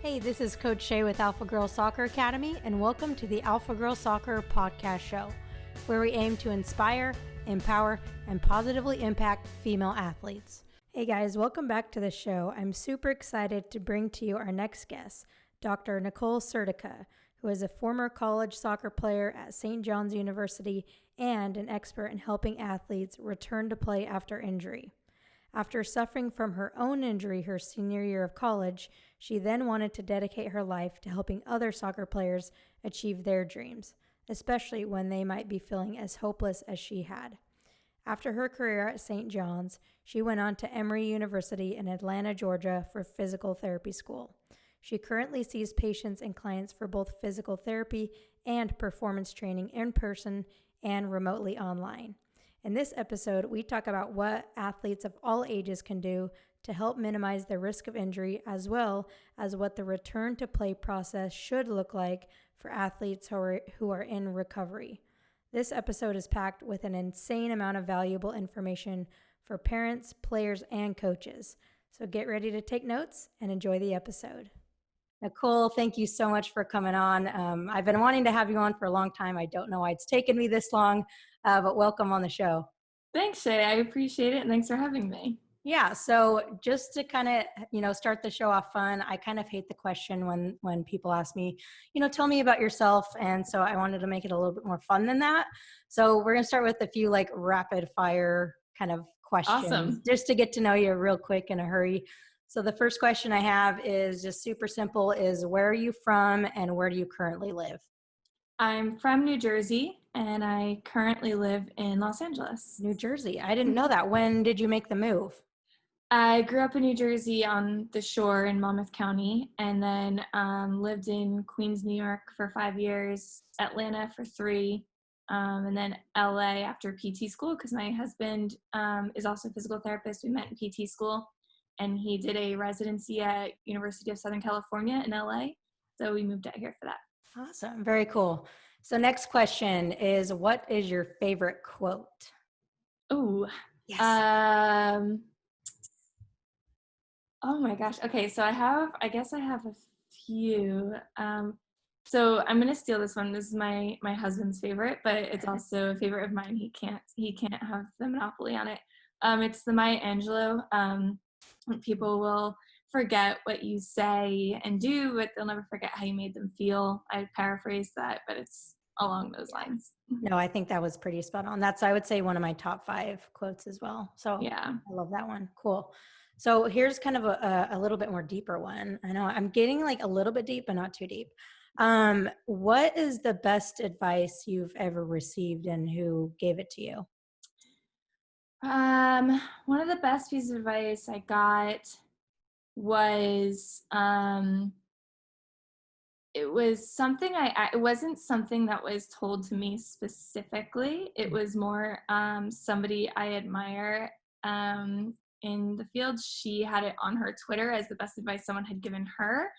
Hey, this is Coach Shay with Alpha Girl Soccer Academy, and welcome to the Alpha Girl Soccer Podcast Show, where we aim to inspire, empower, and positively impact female athletes. Hey guys, welcome back to the show. I'm super excited to bring to you our next guest, Dr. Nicole Sertica, who is a former college soccer player at St. John's University and an expert in helping athletes return to play after injury. After suffering from her own injury her senior year of college, she then wanted to dedicate her life to helping other soccer players achieve their dreams, especially when they might be feeling as hopeless as she had. After her career at St. John's, she went on to Emory University in Atlanta, Georgia for physical therapy school. She currently sees patients and clients for both physical therapy and performance training in person and remotely online. In this episode, we talk about what athletes of all ages can do to help minimize the risk of injury, as well as what the return to play process should look like for athletes who are in recovery. This episode is packed with an insane amount of valuable information for parents, players, and coaches. So get ready to take notes and enjoy the episode. Nicole, thank you so much for coming on. I've been wanting to have you on for a long time. I don't know why it's taken me this long, but welcome on the show. Thanks, Shay. I appreciate it, and thanks for having me. Yeah, so just to kind of, start the show off fun, I kind of hate the question when people ask me, tell me about yourself. And so I wanted to make it a little bit more fun than that. So we're going to start with a few like rapid fire kind of questions. Awesome. Just to get to know you real quick in a hurry. So the first question I have is just super simple, is where are you from and where do you currently live? I'm from New Jersey, and I currently live in Los Angeles. New Jersey. I didn't know that. When did you make the move? I grew up in New Jersey on the shore in Monmouth County, and then lived in Queens, New York for 5 years, Atlanta for 3, and then LA after PT school, because my husband is also a physical therapist. We met in PT school, and he did a residency at University of Southern California in LA, so we moved out here for that. Awesome. Very cool. So next question is, what is your favorite quote? Oh, yes. Oh my gosh. Okay, so I guess I have a few. So I'm gonna steal this one. This is my husband's favorite, but it's also a favorite of mine. He can't have the monopoly on it. It's the Maya Angelou. People will forget what you say and do, but they'll never forget how you made them feel. I paraphrase that, but it's along those lines. No, I think that was pretty spot on. That's, I would say, one of my top 5 quotes as well. So yeah, I love that one. Cool. So here's kind of a little bit more deeper one. I know I'm getting like a little bit deep, but not too deep. What is the best advice you've ever received and who gave it to you? One of the best pieces of advice I got was it was something it wasn't something that was told to me specifically. It was more somebody I admire in the field. She had it on her Twitter as the best advice someone had given her,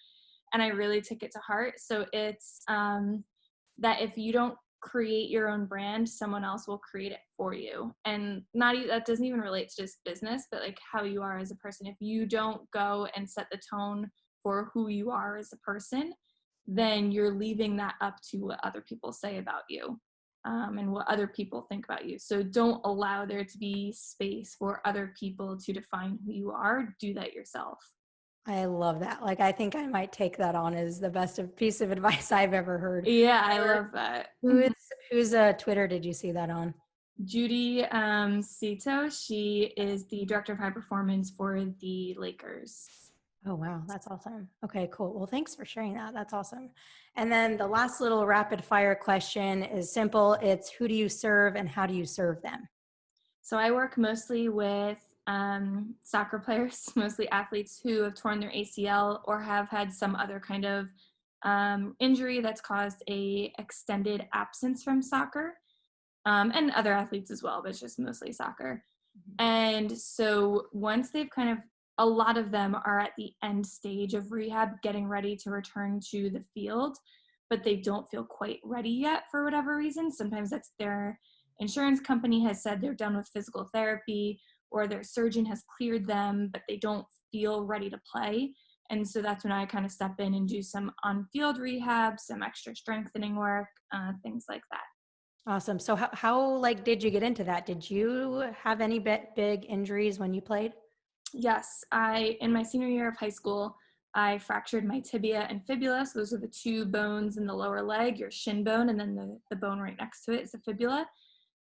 and I really took it to heart. So it's that if you don't create your own brand, someone else will create it for you. And that doesn't even relate to just business, but like how you are as a person. If you don't go and set the tone for who you are as a person, then you're leaving that up to what other people say about you, and what other people think about you. So don't allow there to be space for other people to define who you are. Do that yourself. I love that. Like, I think I might take that on as the best piece of advice I've ever heard. Yeah, I love that. Whose Twitter did you see that on? Judy Cito. She is the director of high performance for the Lakers. Oh, wow. That's awesome. Okay, cool. Well, thanks for sharing that. That's awesome. And then the last little rapid fire question is simple. It's, who do you serve and how do you serve them? So I work mostly with soccer players, mostly athletes who have torn their ACL or have had some other kind of injury that's caused a extended absence from soccer, and other athletes as well, but it's just mostly soccer. And so once they've a lot of them are at the end stage of rehab, getting ready to return to the field, but they don't feel quite ready yet for whatever reason. Sometimes that's their insurance company has said they're done with physical therapy, or their surgeon has cleared them, but they don't feel ready to play. And so that's when I kind of step in and do some on-field rehab, some extra strengthening work, things like that. Awesome. So how like did you get into that? Did you have any big injuries when you played? Yes, in my senior year of high school, I fractured my tibia and fibula. So those are the two bones in the lower leg, your shin bone, and then the bone right next to it is the fibula.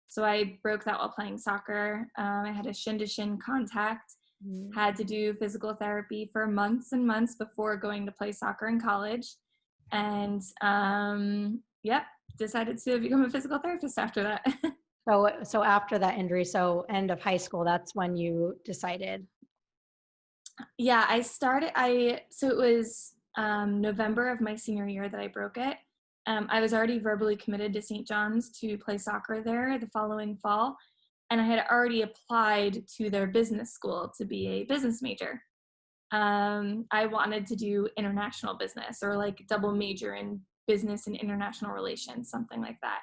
So I broke that while playing soccer. I had a shin to shin contact, Mm. had to do physical therapy for months and months before going to play soccer in college. And yep, decided to become a physical therapist after that. So after that injury, so end of high school, that's when you decided. Yeah, so it was November of my senior year that I broke it. I was already verbally committed to St. John's to play soccer there the following fall, and I had already applied to their business school to be a business major. I wanted to do international business or like double major in business and international relations, something like that.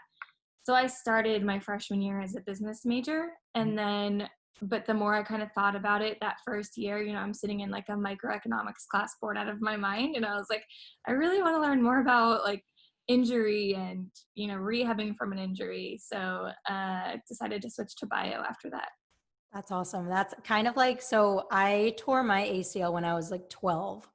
So I started my freshman year as a business major, and then but the more I kind of thought about it that first year, I'm sitting in like a microeconomics class bored out of my mind, and I was like, I really want to learn more about like injury and rehabbing from an injury. So decided to switch to bio after that. That's awesome. That's kind of like, so I tore my ACL when I was like 12,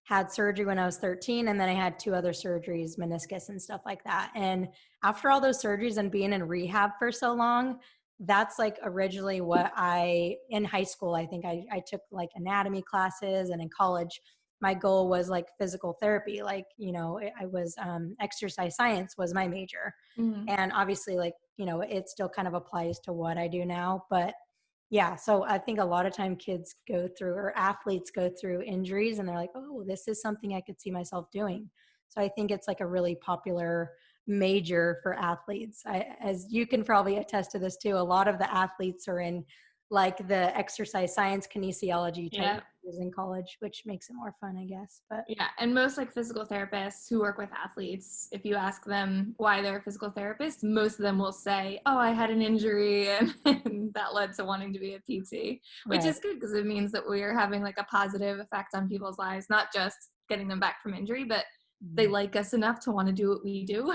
had surgery when I was 13, and then I had two other surgeries, meniscus and stuff like that. And after all those surgeries and being in rehab for so long, that's like originally what in high school, I think I took like anatomy classes, and in college, my goal was like physical therapy. Like, I was, exercise science was my major. Mhm. And obviously like, it still kind of applies to what I do now, but yeah, so I think a lot of time kids go through or athletes go through injuries and they're like, oh, this is something I could see myself doing. So I think it's like a really popular major for athletes. As you can probably attest to this too, a lot of the athletes are in like the exercise science kinesiology type Yeah. majors in college, which makes it more fun, I guess. But Yeah, and most like physical therapists who work with athletes, if you ask them why they're a physical therapist, most of them will say, "Oh, I had an injury and, and that led to wanting to be a PT," which right. is good because it means that we are having like a positive effect on people's lives, not just getting them back from injury, but they Mhm. like us enough to want to do what we do.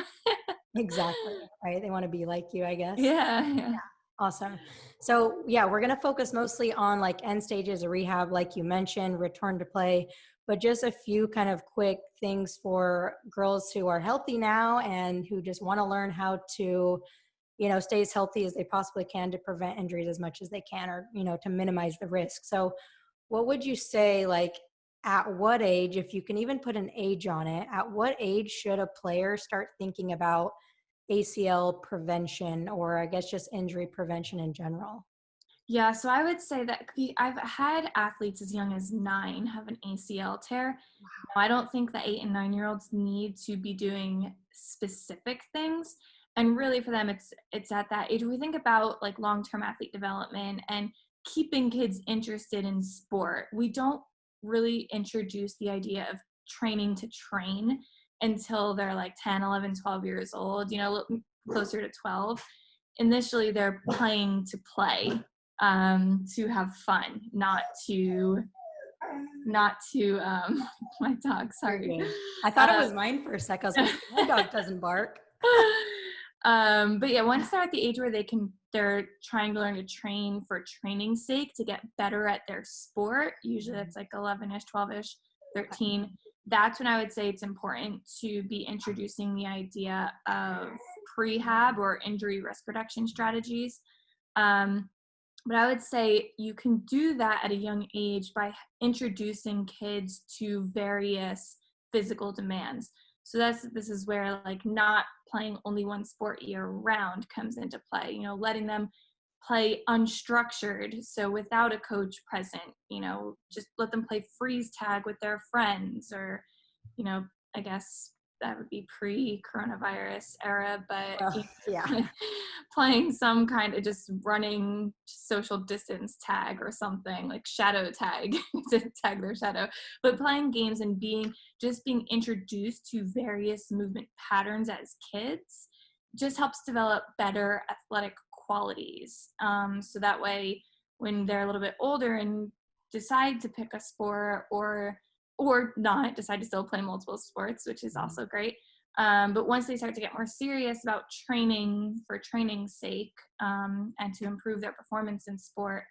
Exactly. Right. They want to be like you, I guess. Yeah, yeah. Awesome. So yeah, we're going to focus mostly on like end stages of rehab, like you mentioned, return to play, but just a few kind of quick things for girls who are healthy now and who just want to learn how to, stay as healthy as they possibly can to prevent injuries as much as they can, or, to minimize the risk. So what would you say, like at what age, if you can even put an age on it, at what age should a player start thinking about ACL prevention, or I guess just injury prevention in general? Yeah, so I would say that I've had athletes as young as 9 have an ACL tear. Now, I don't think the 8 and 9-year-olds need to be doing specific things, and really for them, it's at that age. When we think about like long-term athlete development and keeping kids interested in sport, we don't really introduce the idea of training to train until they're like 10, 11, 12 years old. Closer to 12. Initially, they're playing to play, to have fun, not to my dog, You're sorry. good. I thought it uh, was mine for a sec. I was like, my dog doesn't bark. but yeah, once they're at the age where they're trying to learn to train for training's sake to get better at their sport, usually that's like 11ish, 12ish, 13. That's when I would say it's important to be introducing the idea of prehab or injury risk reduction strategies. But I would say you can do that at a young age by introducing kids to various physical demands. So this is where like not playing only one sport year round comes into play. Letting them play unstructured, so without a coach present. Just let them play freeze tag with their friends, or you know, I guess that would be pre-coronavirus era, but Well, yeah. playing some kind of just running social distance tag or something like shadow tag to tag their shadow, but playing games and being introduced to various movement patterns as kids just helps develop better athletic qualities. So that way, when they're a little bit older and decide to pick a sport or or not, decide to still play multiple sports, which is also great. But once they start to get more serious about training for training's sake, and to improve their performance in sport,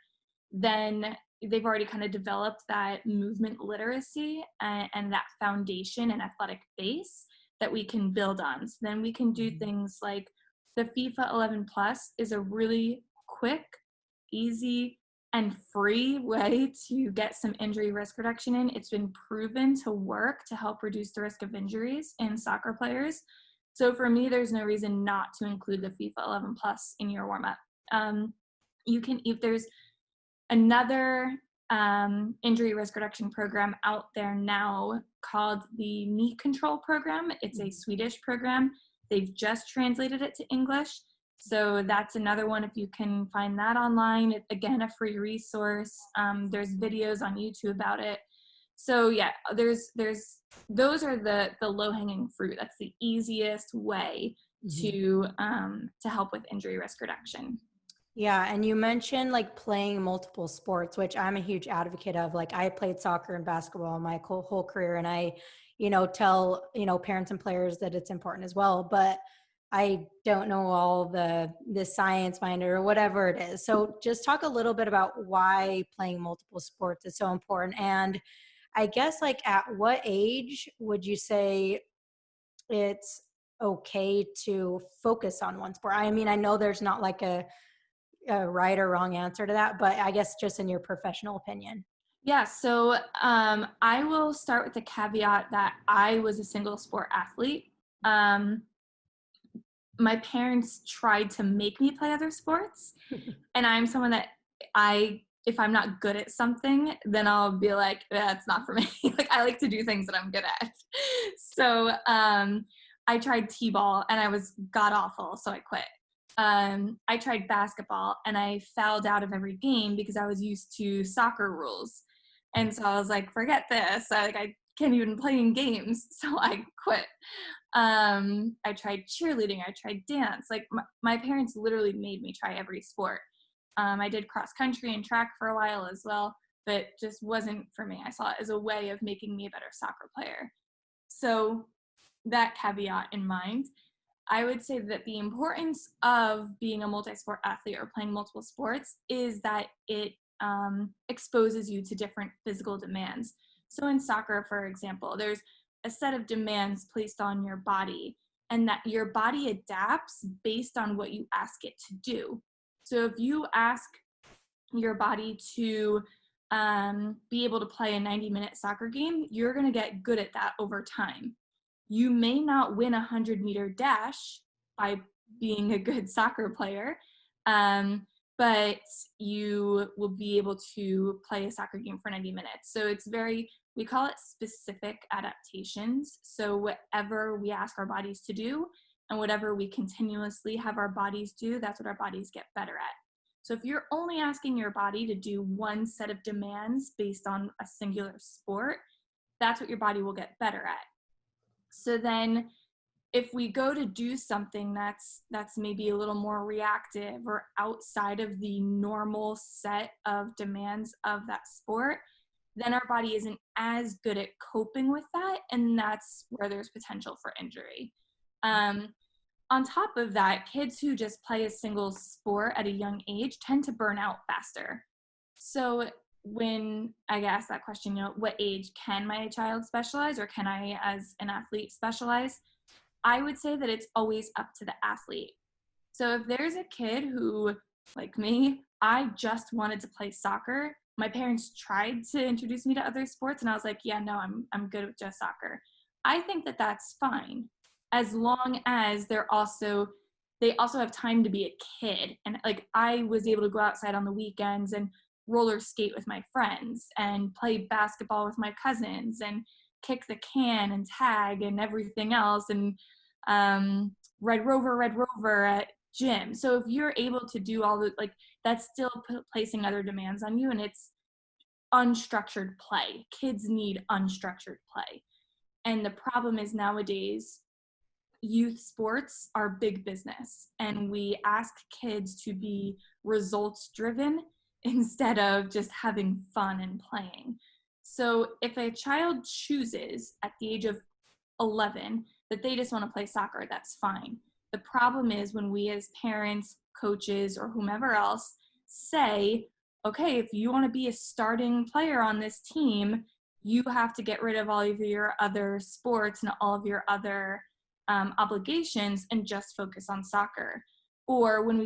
then they've already kind of developed that movement literacy and that foundation and athletic base that we can build on. So then we can do things like the FIFA 11 Plus is a really quick, easy, and free way to get some injury risk reduction in. It's been proven to work to help reduce the risk of injuries in soccer players. So for me, there's no reason not to include the FIFA 11 Plus in your warm up. You can, if there's another injury risk reduction program out there now called the Knee Control Program. It's a Swedish program. They've just translated it to English. So that's another one if you can find that online. Again, a free resource. There's videos on YouTube about it. So yeah, there's those are the low-hanging fruit. That's the easiest way to help with injury risk reduction. Yeah, and you mentioned like playing multiple sports, which I'm a huge advocate of. Like I played soccer and basketball my whole career, and I, tell, parents and players that it's important as well, but I don't know all the science behind it or whatever it is. So just talk a little bit about why playing multiple sports is so important. And I guess like at what age would you say it's okay to focus on one sport? I mean, I know there's not like a right or wrong answer to that, but I guess just in your professional opinion. Yeah, so I will start with the caveat that I was a single sport athlete. My parents tried to make me play other sports, and I'm someone that if I'm not good at something, then I'll be like, that's not for me. Like I like to do things that I'm good at. So I tried t-ball and I was god awful, so I quit. I tried basketball and I fouled out of every game because I was used to soccer rules. And so I was like, forget this. I can't even play in games. So I quit. I tried cheerleading. I tried dance. Like my parents literally made me try every sport. I did cross country and track for a while as well, but just wasn't for me. I saw it as a way of making me a better soccer player. So that caveat in mind, I would say that the importance of being a multi-sport athlete or playing multiple sports is that it exposes you to different physical demands. So in soccer, for example, there's a set of demands placed on your body, and that your body adapts based on what you ask it to do. So if you ask your body to be able to play a 90-minute soccer game, you're going to get good at that over time. You may not win a 100-meter dash by being a good soccer player, but you will be able to play a soccer game for 90 minutes. So it's we call it specific adaptations. So whatever we ask our bodies to do and whatever we continuously have our bodies do, that's what our bodies get better at. So if you're only asking your body to do one set of demands based on a singular sport, that's what your body will get better at. So then if we go to do something that's maybe a little more reactive or outside of the normal set of demands of that sport, then our body isn't as good at coping with that, and that's where there's potential for injury. On top of that, kids who just play a single sport at a young age tend to burn out faster. So when I get asked that question, what age can my child specialize, or can I as an athlete specialize? I would say that it's always up to the athlete. So if there's a kid who, like me, I just wanted to play soccer. My parents tried to introduce me to other sports, and I was like, yeah, no, I'm good with just soccer. I think that that's fine, as long as they also have time to be a kid. And like I was able to go outside on the weekends and roller skate with my friends and play basketball with my cousins and kick the can and tag and everything else, and Red Rover at gym. So if you're able to do all the, like, that's still placing other demands on you, and it's unstructured play. Kids need unstructured play. And the problem is nowadays, youth sports are big business, and we ask kids to be results driven instead of just having fun and playing. So if a child chooses at the age of 11 that they just want to play soccer, that's fine. The problem is when we as parents, coaches, or whomever else say, okay, if you want to be a starting player on this team, you have to get rid of all of your other sports and all of your other obligations and just focus on soccer. Or when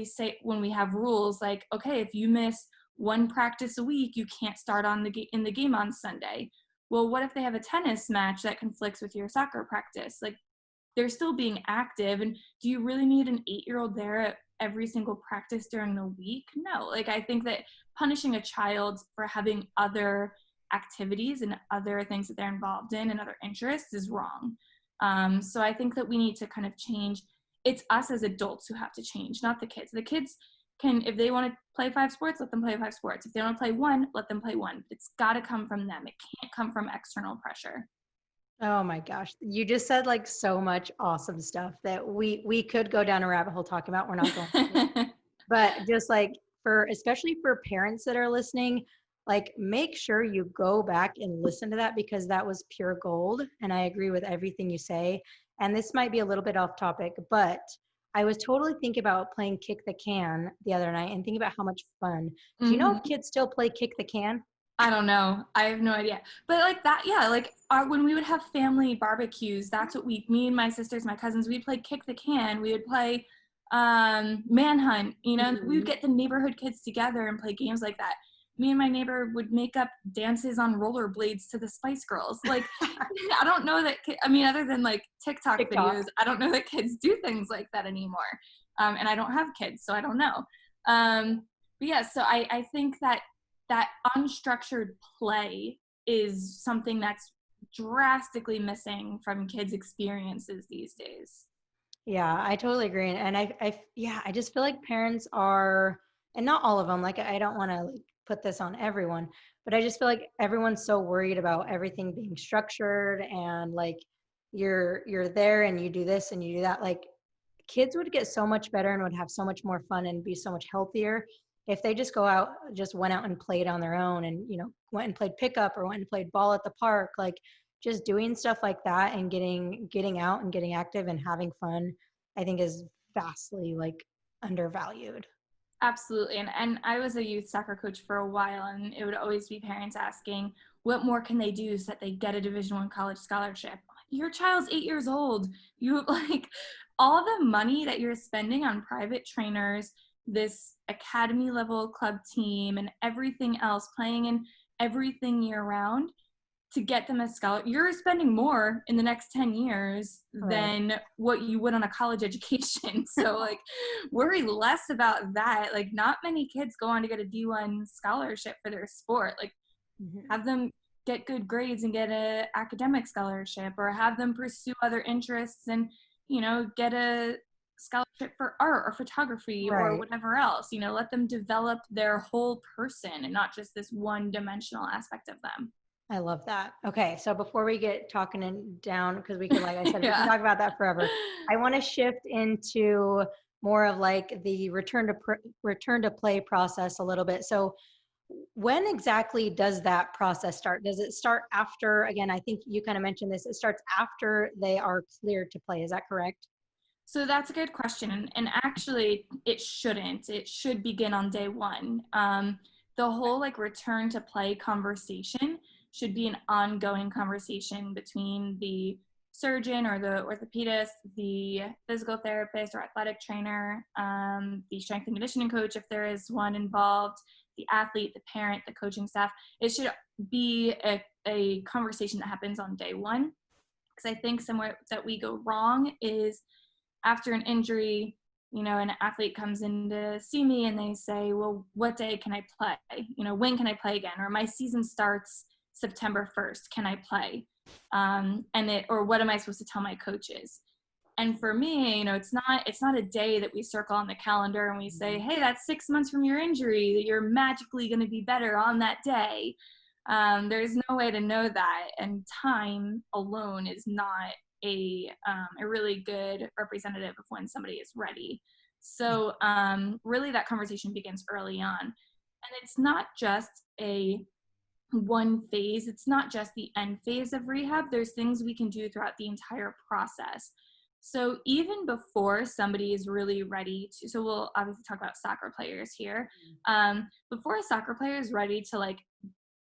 we have rules like, okay, if you miss one practice a week, you can't start in the game on Sunday. Well, what if they have a tennis match that conflicts with your soccer practice? Like, they're still being active, and do you really need an 8-year-old there at every single practice during the week? No. Like, I think that punishing a child for having other activities and other things that they're involved in and other interests is wrong. So I think that we need to kind of change. It's us as adults who have to change, not the kids. The kids can, if they want to play 5 sports, let them play 5 sports. If they want to play one, let them play one. It's got to come from them. It can't come from external pressure. Oh my gosh. You just said like so much awesome stuff that we could go down a rabbit hole talking about. We're not going to. But just like especially for parents that are listening, like make sure you go back and listen to that because that was pure gold. And I agree with everything you say. And this might be a little bit off topic, but I was totally thinking about playing kick the can the other night and thinking about how much fun. Do you know if kids still play kick the can? I don't know. I have no idea. But like that, yeah, like when we would have family barbecues, that's what me and my sisters, my cousins, we'd play kick the can. We would play manhunt, we would get the neighborhood kids together and play games like that. Me and my neighbor would make up dances on rollerblades to the Spice Girls. Like, I don't know that, other than like TikTok videos, I don't know that kids do things like that anymore. And I don't have kids, so I don't know. But yeah, so I think that unstructured play is something that's drastically missing from kids' experiences these days. Yeah, I totally agree. And I just feel like parents are, and not all of them, like I don't want to like put this on everyone, but I just feel like everyone's so worried about everything being structured and like you're there and you do this and you do that. Like kids would get so much better and would have so much more fun and be so much healthier if they just went out and played on their own and, went and played pickup or went and played ball at the park. Like just doing stuff like that and getting out and getting active and having fun, I think is vastly like undervalued. Absolutely. And I was a youth soccer coach for a while, and it would always be parents asking, what more can they do so that they get a Division I college scholarship? Your child's 8 years old. You like all the money that you're spending on private trainers, this academy level club team, and everything else, playing in everything year round to get them a scholarship. You're spending more in the next 10 years than what you would on a college education. So like worry less about that. Like not many kids go on to get a D1 scholarship for their sport. Like have them get good grades and get a academic scholarship, or have them pursue other interests and, get a scholarship for art or photography or whatever else. Let them develop their whole person and not just this one-dimensional aspect of them. I love that. Okay, so before we get talking down, because we can, like I said, we can talk about that forever. I want to shift into more of like the return to play process a little bit. So when exactly does that process start? Does it start after, again, I think you kind of mentioned this, it starts after they are cleared to play. Is that correct? So that's a good question. And actually it shouldn't. It should begin on day one. The whole like return to play conversation should be an ongoing conversation between the surgeon or the orthopedist, the physical therapist or athletic trainer, the strength and conditioning coach, if there is one involved, the athlete, the parent, the coaching staff. It should be a conversation that happens on day one. Because I think somewhere that we go wrong is after an injury, an athlete comes in to see me and they say, well, what day can I play? When can I play again? Or my season starts September 1st. Can I play? Or what am I supposed to tell my coaches? And for me, it's not a day that we circle on the calendar and we say, hey, that's 6 months from your injury, that you're magically going to be better on that day. There's no way to know that. And time alone is not a really good representative of when somebody is ready. So really that conversation begins early on. And it's not just a one phase. It's not just the end phase of rehab. There's things we can do throughout the entire process. So even before somebody is really ready to, so we'll obviously talk about soccer players here. Before a soccer player is ready to like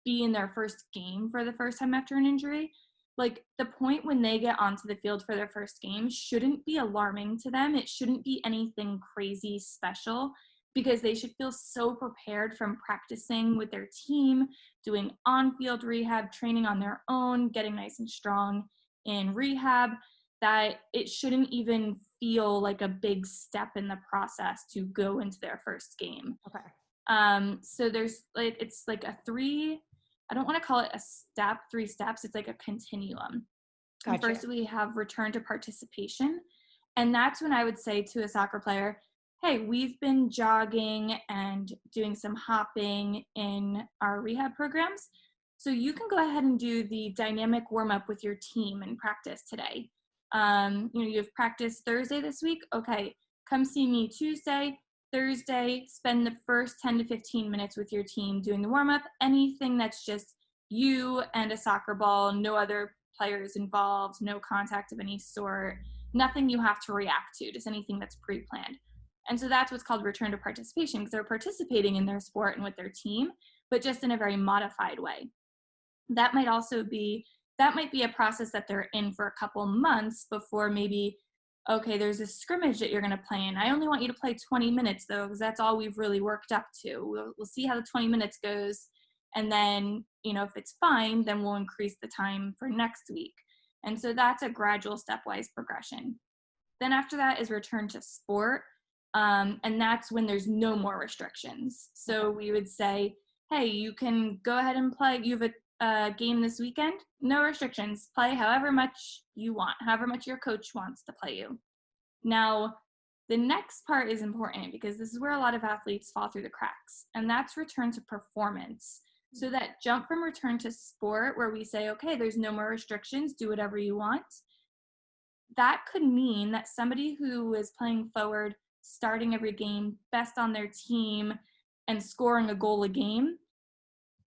be in their first game for the first time after an injury, like the point when they get onto the field for their first game shouldn't be alarming to them. It shouldn't be anything crazy special, because they should feel so prepared from practicing with their team, doing on-field rehab, training on their own, getting nice and strong in rehab, that it shouldn't even feel like a big step in the process to go into their first game. Okay. So there's like, it's like I don't want to call it a step, 3 steps. It's like a continuum. Gotcha. First, we have return to participation. And that's when I would say to a soccer player, hey, we've been jogging and doing some hopping in our rehab programs. So you can go ahead and do the dynamic warm up with your team and practice today. You've practiced Thursday this week. Okay, come see me Tuesday, Thursday, spend the first 10 to 15 minutes with your team doing the warm up. Anything that's just you and a soccer ball, no other players involved, no contact of any sort, nothing you have to react to, just anything that's pre-planned. And so that's what's called return to participation, because they're participating in their sport and with their team, but just in a very modified way. That might be a process that they're in for a couple months before maybe, okay, there's a scrimmage that you're going to play in. I only want you to play 20 minutes though, because that's all we've really worked up to. We'll see how the 20 minutes goes. And then, if it's fine, then we'll increase the time for next week. And so that's a gradual stepwise progression. Then after that is return to sport. And that's when there's no more restrictions. So we would say, hey, you can go ahead and play. You have a game this weekend, no restrictions. Play however much you want, however much your coach wants to play you. Now, the next part is important, because this is where a lot of athletes fall through the cracks, and that's return to performance. So that jump from return to sport, where we say, okay, there's no more restrictions, do whatever you want. That could mean that somebody who is playing forward, starting every game, best on their team, and scoring a goal a game,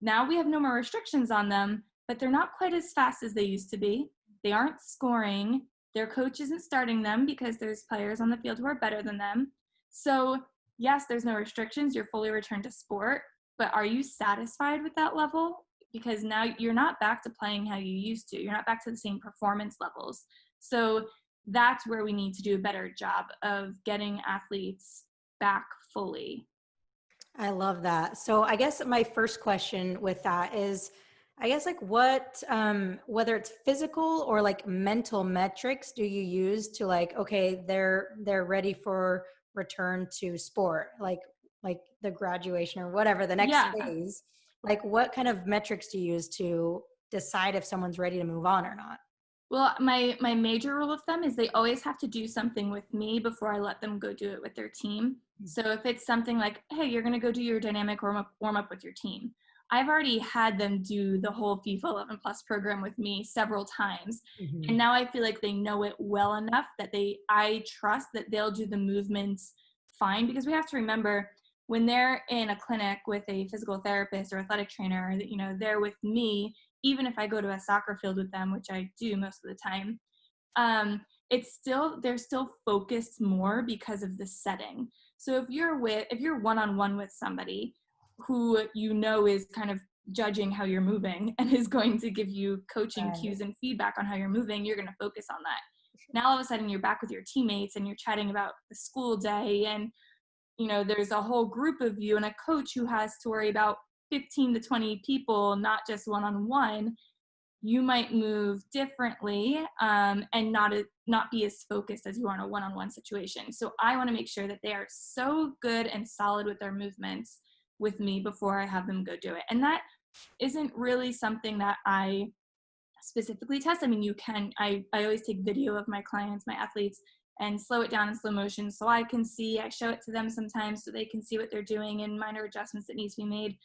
now we have no more restrictions on them, but they're not quite as fast as they used to be. They aren't scoring. Their coach isn't starting them because there's players on the field who are better than them. So yes, there's no restrictions. You're fully returned to sport, but are you satisfied with that level? Because now you're not back to playing how you used to. You're not back to the same performance levels. So that's where we need to do a better job of getting athletes back fully. I love that. So I guess my first question with that is, I guess like what, whether it's physical or like mental metrics do you use to like, okay, they're ready for return to sport, like the graduation or whatever, the next phase, like what kind of metrics do you use to decide if someone's ready to move on or not? Well, my major rule of thumb is they always have to do something with me before I let them go do it with their team. So if it's something like, hey, you're going to go do your dynamic warm up with your team, I've already had them do the whole FIFA 11 Plus program with me several times. Mm-hmm. And now I feel like they know it well enough that I trust that they'll do the movements fine, because we have to remember, when they're in a clinic with a physical therapist or athletic trainer, they're with me. Even if I go to a soccer field with them, which I do most of the time, they're still focused more because of the setting. So if you're one-on-one with somebody who is kind of judging how you're moving and is going to give you coaching cues and feedback on how you're moving, you're going to focus on that. Now all of a sudden you're back with your teammates and you're chatting about the school day, and there's a whole group of you and a coach who has to worry about 15 to 20 people, not just one-on-one. You might move differently and not be as focused as you are in a one-on-one situation. So I want to make sure that they are so good and solid with their movements with me before I have them go do it. And that isn't really something that I specifically test. I mean, I always take video of my clients, my athletes, and slow it down in slow motion so I can see. I show it to them sometimes so they can see what they're doing and minor adjustments that need to be made.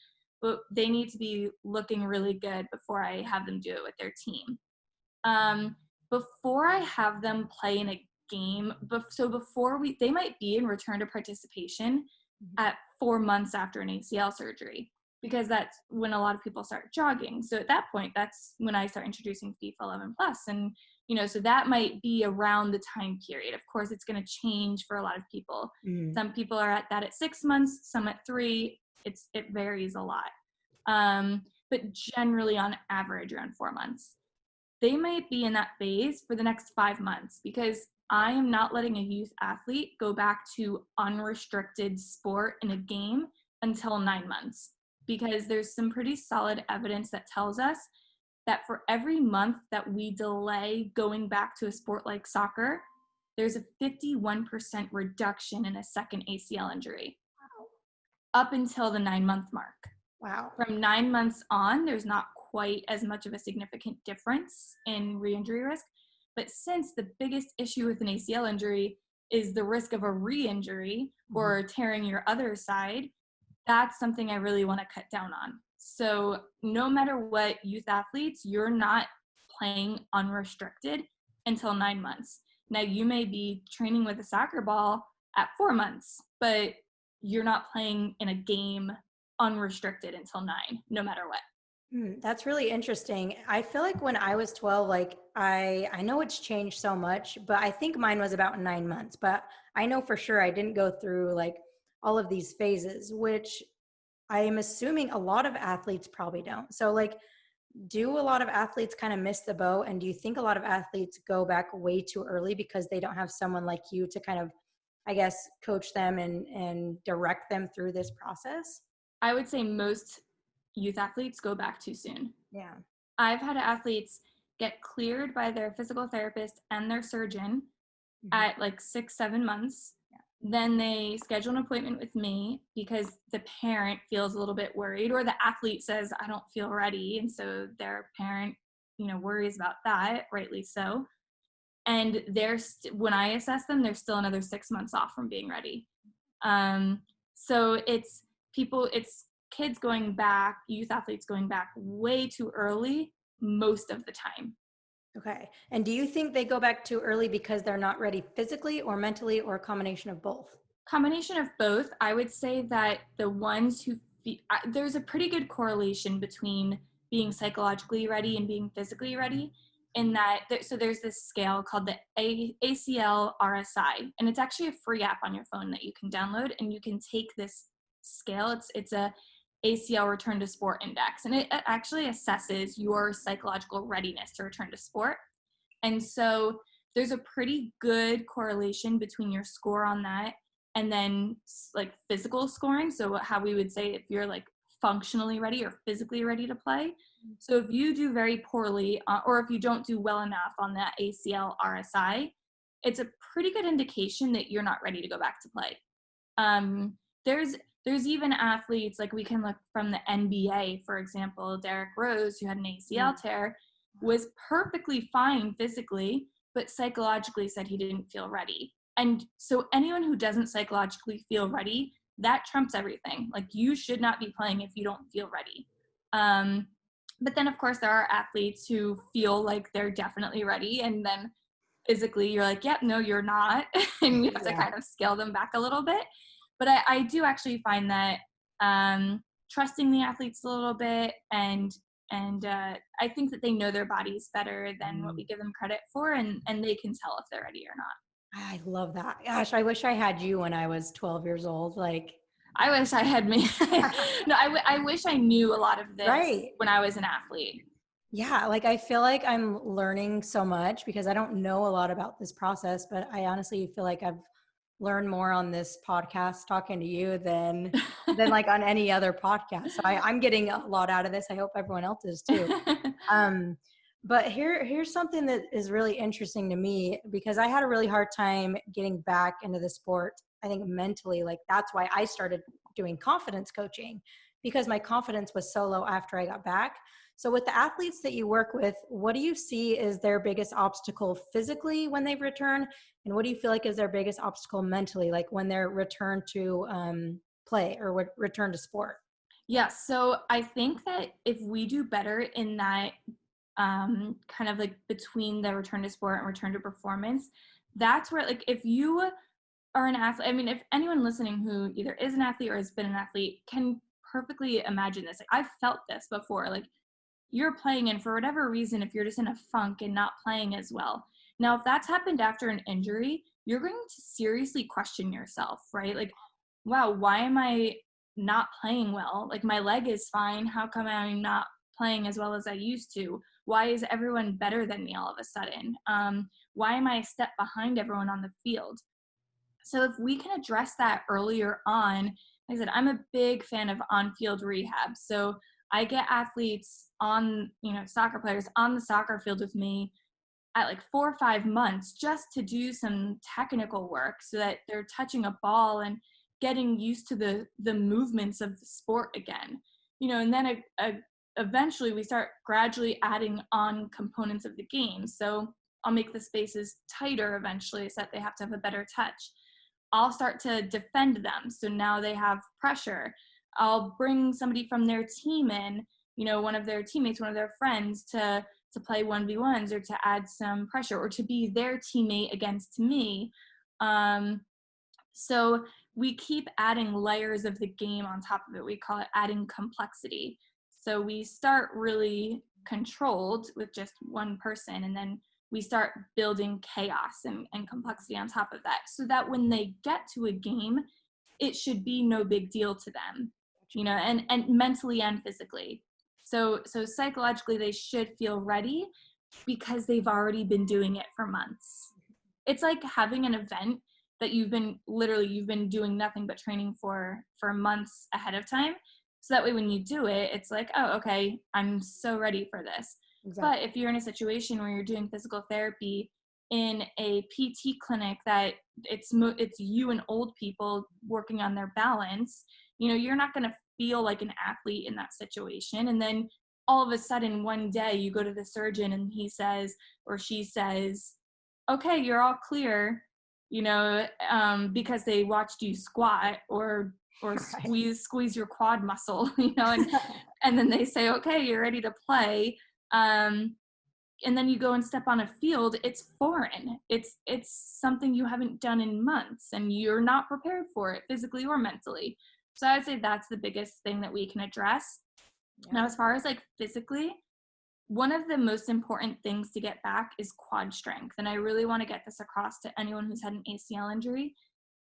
But they need to be looking really good before I have them do it with their team. Before I have them play in a game, they might be in return to participation at 4 months after an ACL surgery. because that's when a lot of people start jogging. So at that point, that's when I start introducing FIFA 11 plus. And, so that might be around the time period. Of course, it's going to change for a lot of people. Some people are at that at 6 months, some at 3. It varies a lot. But generally on average around 4 months. They might be in that phase for the next 5 months, because I am not letting a youth athlete go back to unrestricted sport in a game until 9 months, because there's some pretty solid evidence that tells us that for every month that we delay going back to a sport like soccer, there's a 51% reduction in a second ACL injury up until the 9-month mark. Wow. From 9 months on, there's not quite as much of a significant difference in re-injury risk. But since the biggest issue with an ACL injury is the risk of a re-injury or tearing your other side, that's something I really want to cut down on. So no matter what, youth athletes, you're not playing unrestricted until 9 months. Now, you may be training with a soccer ball at 4 months, but you're not playing in a game unrestricted until 9, no matter what. That's really interesting. I feel like when I was 12, like I know it's changed so much, but I think mine was about 9 months. But I know for sure I didn't go through like all of these phases, which I am assuming a lot of athletes probably don't. So like, do a lot of athletes kind of miss the boat? And do you think a lot of athletes go back way too early because they don't have someone like you to kind of, I guess, coach them and direct them through this process? I would say most youth athletes go back too soon. Yeah. I've had athletes get cleared by their physical therapist and their surgeon at like 6-7 months. Then they schedule an appointment with me because the parent feels a little bit worried, or the athlete says, I don't feel ready. And so their parent, worries about that, rightly so. And when I assess them, they're still another 6 months off from being ready. So it's kids going back, youth athletes going back way too early most of the time. Okay. And do you think they go back too early because they're not ready physically or mentally, or a combination of both? Combination of both. I would say that the ones who there's a pretty good correlation between being psychologically ready and being physically ready, in that so there's this scale called the ACL RSI, and it's actually a free app on your phone that you can download, and you can take this scale. It's a ACL return to sport index, and it actually assesses your psychological readiness to return to sport. And so there's a pretty good correlation between your score on that and then like physical scoring. So how we would say if you're like functionally ready or physically ready to play. So if you do very poorly or if you don't do well enough on that ACL RSI, it's a pretty good indication that you're not ready to go back to play. There's even athletes, like we can look from the NBA, for example. Derrick Rose, who had an ACL tear, was perfectly fine physically, but psychologically said he didn't feel ready. And so anyone who doesn't psychologically feel ready, that trumps everything. Like, you should not be playing if you don't feel ready. But then, of course, there are athletes who feel like they're definitely ready, and then physically you're like, yep, no, you're not. And you have to kind of scale them back a little bit. But I do actually find that trusting the athletes a little bit, and I think that they know their bodies better than what we give them credit for, and they can tell if they're ready or not. I love that. Gosh, I wish I had you when I was 12 years old. Like, I wish I had me. No, I wish I knew a lot of this when I was an athlete. Yeah, like I feel like I'm learning so much because I don't know a lot about this process, but I honestly feel like I've learned more on this podcast talking to you than like on any other podcast. So I'm getting a lot out of this. I hope everyone else is too. But here's something that is really interesting to me, because I had a really hard time getting back into the sport. I think mentally, like that's why I started doing confidence coaching, because my confidence was so low after I got back. So with the athletes that you work with, what do you see is their biggest obstacle physically when they return? And what do you feel like is their biggest obstacle mentally, like when they're returned to play or return to sport? Yeah, so I think that if we do better in that kind of like between the return to sport and return to performance, that's where, like, if you are an athlete, I mean, if anyone listening who either is an athlete or has been an athlete can perfectly imagine this. Like, I've felt this before. Like, you're playing, and for whatever reason, if you're just in a funk and not playing as well. Now, if that's happened after an injury, you're going to seriously question yourself, right? Like, wow, why am I not playing well? Like, my leg is fine. How come I'm not playing as well as I used to? Why is everyone better than me all of a sudden? Why am I a step behind everyone on the field? So if we can address that earlier on, like I said, I'm a big fan of on-field rehab. So I get athletes on, soccer players on the soccer field with me at like 4 or 5 months just to do some technical work so that they're touching a ball and getting used to the movements of the sport again. And then eventually we start gradually adding on components of the game. So I'll make the spaces tighter eventually so that they have to have a better touch. I'll start to defend them. So now they have pressure. I'll bring somebody from their team in, one of their teammates, one of their friends to play 1v1s or to add some pressure or to be their teammate against me. So we keep adding layers of the game on top of it. We call it adding complexity. So we start really controlled with just one person, and then we start building chaos and complexity on top of that, so that when they get to a game, it should be no big deal to them, and mentally and physically. So psychologically, they should feel ready because they've already been doing it for months. It's like having an event that you've been doing nothing but training for months ahead of time. So that way when you do it, it's like, oh, okay, I'm so ready for this. Exactly. But if you're in a situation where you're doing physical therapy in a PT clinic that it's you and old people working on their balance, you're not going to feel like an athlete in that situation. And then all of a sudden one day you go to the surgeon and he says or she says, okay, you're all clear, because they watched you squat or right. squeeze your quad muscle, and then they say, okay, you're ready to play. And then you go and step on a field, it's foreign. It's something you haven't done in months, and you're not prepared for it physically or mentally. So I would say that's the biggest thing that we can address. Yeah. Now, as far as like physically, one of the most important things to get back is quad strength. And I really want to get this across to anyone who's had an ACL injury,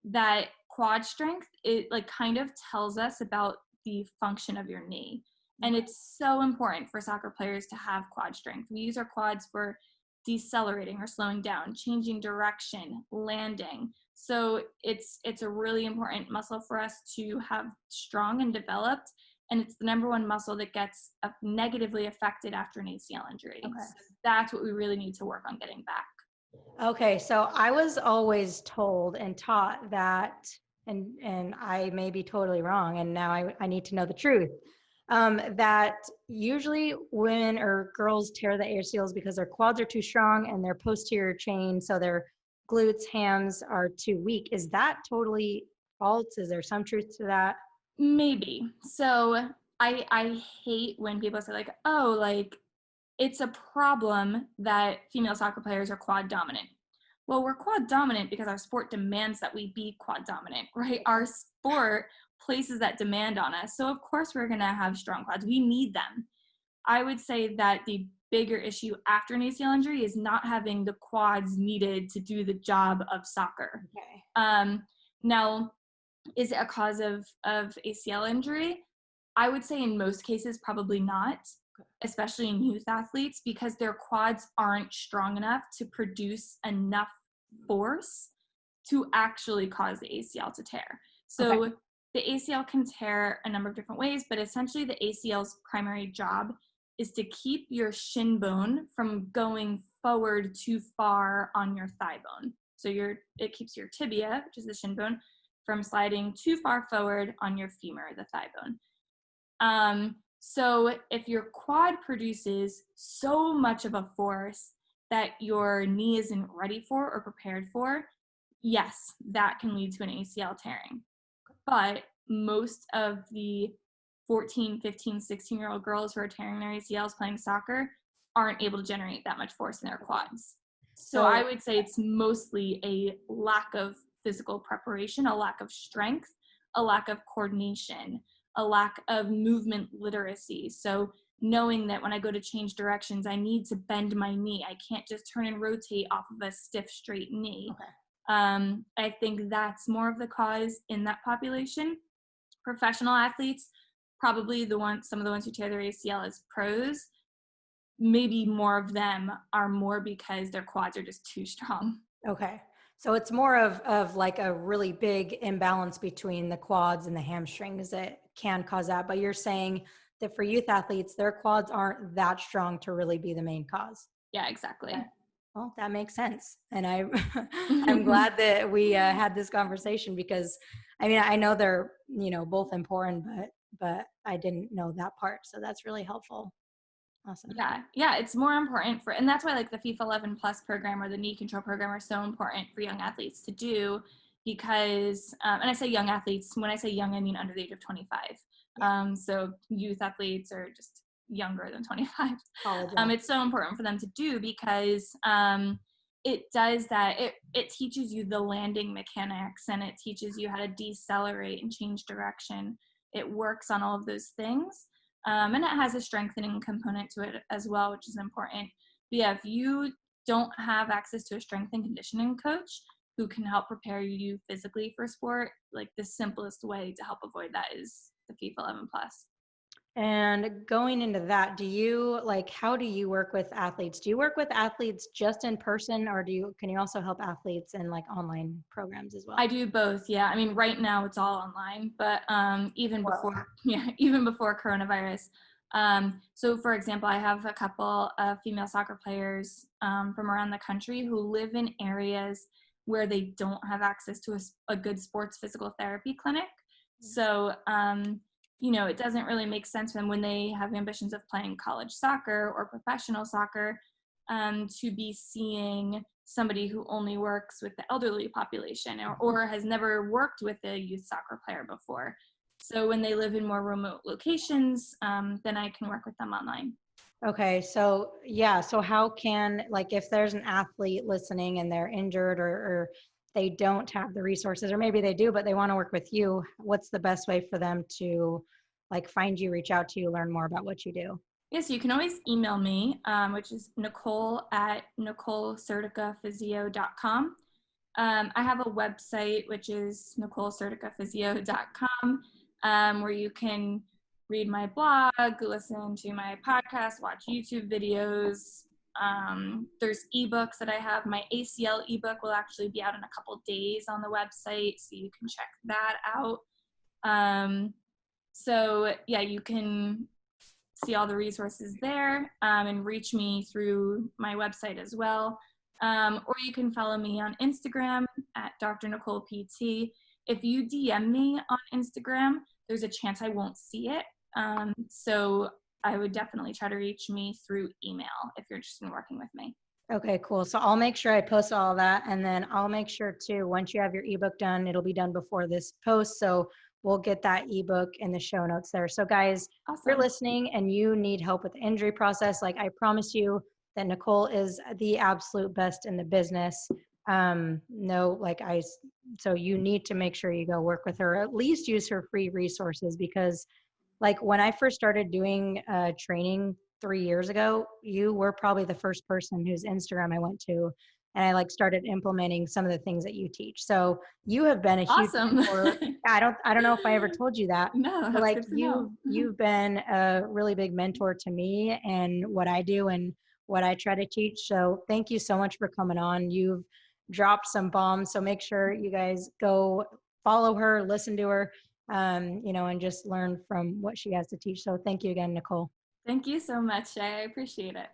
that quad strength, it like kind of tells us about the function of your knee. And it's so important for soccer players to have quad strength. We use our quads for decelerating or slowing down, changing direction, landing. So it's a really important muscle for us to have strong and developed. And it's the number one muscle that gets negatively affected after an ACL injury. Okay. So that's what we really need to work on getting back. Okay, so I was always told and taught that, and I may be totally wrong, and now I need to know the truth, that usually women or girls tear the ACLs because their quads are too strong and their posterior chain, so their glutes, hams are too weak. Is that totally false? Is there some truth to that? Maybe. So I hate when people say like, oh, like it's a problem that female soccer players are quad dominant. Well, we're quad dominant because our sport demands that we be quad dominant, right? Our sport places that demand on us. So of course we're going to have strong quads. We need them. I would say that the bigger issue after an ACL injury is not having the quads needed to do the job of soccer. Okay. Now, is it a cause of ACL injury? I would say in most cases, probably not, especially in youth athletes, because their quads aren't strong enough to produce enough force to actually cause the ACL to tear. So okay. The ACL can tear a number of different ways, but essentially the ACL's primary job is to keep your shin bone from going forward too far on your thigh bone. So it keeps your tibia, which is the shin bone, from sliding too far forward on your femur, the thigh bone. So if your quad produces so much of a force that your knee isn't ready for or prepared for, yes, that can lead to an ACL tearing. But most of the 14, 15, 16-year-old girls who are tearing their ACLs playing soccer aren't able to generate that much force in their quads. So I would say it's mostly a lack of physical preparation, a lack of strength, a lack of coordination. a lack of movement literacy. So knowing that when I go to change directions, I need to bend my knee. I can't just turn and rotate off of a stiff, straight knee. Okay. I think that's more of the cause in that population. Professional athletes, probably some of the ones who tear their ACL as pros, maybe more of them are more because their quads are just too strong. Okay. So it's more of like a really big imbalance between the quads and the hamstrings that can cause that. But you're saying that for youth athletes, their quads aren't that strong to really be the main cause. Yeah, exactly. Okay. Well, that makes sense. And I'm glad that we had this conversation because I mean, I know they're, both important, but I didn't know that part. So that's really helpful. Awesome. Yeah, it's more important and that's why like the FIFA 11 Plus program or the knee control program are so important for young athletes to do because, and I say young athletes, when I say young, I mean under the age of 25. Yeah. So youth athletes are just younger than 25. College. It's so important for them to do because it does that. It teaches you the landing mechanics and it teaches you how to decelerate and change direction. It works on all of those things. And it has a strengthening component to it as well, which is important. But yeah, if you don't have access to a strength and conditioning coach who can help prepare you physically for sport, like the simplest way to help avoid that is the FIFA 11 Plus. And going into that, how do you work with athletes? Do you work with athletes just in person or can you also help athletes in like online programs as well? I do both. Yeah. I mean, right now it's all online, but even before coronavirus. So for example, I have a couple of female soccer players from around the country who live in areas where they don't have access to a good sports physical therapy clinic. So, it doesn't really make sense for them when they have ambitions of playing college soccer or professional soccer to be seeing somebody who only works with the elderly population or has never worked with a youth soccer player before. So when they live in more remote locations, then I can work with them online. Okay. So yeah. So how can, like, if there's an athlete listening and they're injured or they don't have the resources, or maybe they do, but they want to work with you, what's the best way for them to like find you, reach out to you, learn more about what you do? Yes, you can always email me, which is Nicole@NicoleSerticaPhysio.com. I have a website, which is NicoleSerticaPhysio.com, where you can read my blog, listen to my podcast, watch YouTube videos. There's ebooks that I have. My ACL ebook will actually be out in a couple days on the website, so you can check that out. So yeah, you can see all the resources there and reach me through my website as well. Or you can follow me on Instagram at Dr. Nicole PT. If you DM me on Instagram, there's a chance I won't see it. So I would definitely try to reach me through email if you're interested in working with me. Okay, cool. So I'll make sure I post all that. And then I'll make sure too, once you have your ebook done, it'll be done before this post. So we'll get that ebook in the show notes there. So guys, Awesome. If you're listening and you need help with the injury process, like I promise you that Nicole is the absolute best in the business. So you need to make sure you go work with her, at least use her free resources, because like when I first started doing training 3 years ago, you were probably the first person whose Instagram I went to, and I like started implementing some of the things that you teach. So you have been a huge Awesome. mentor. I don't know if I ever told you that. No, that's like good to know. you've been a really big mentor to me and what I do and what I try to teach. So thank you so much for coming on. You've dropped some bombs. So make sure you guys go follow her, listen to her, and just learn from what she has to teach. So thank you again, Nicole. Thank you so much. I appreciate it.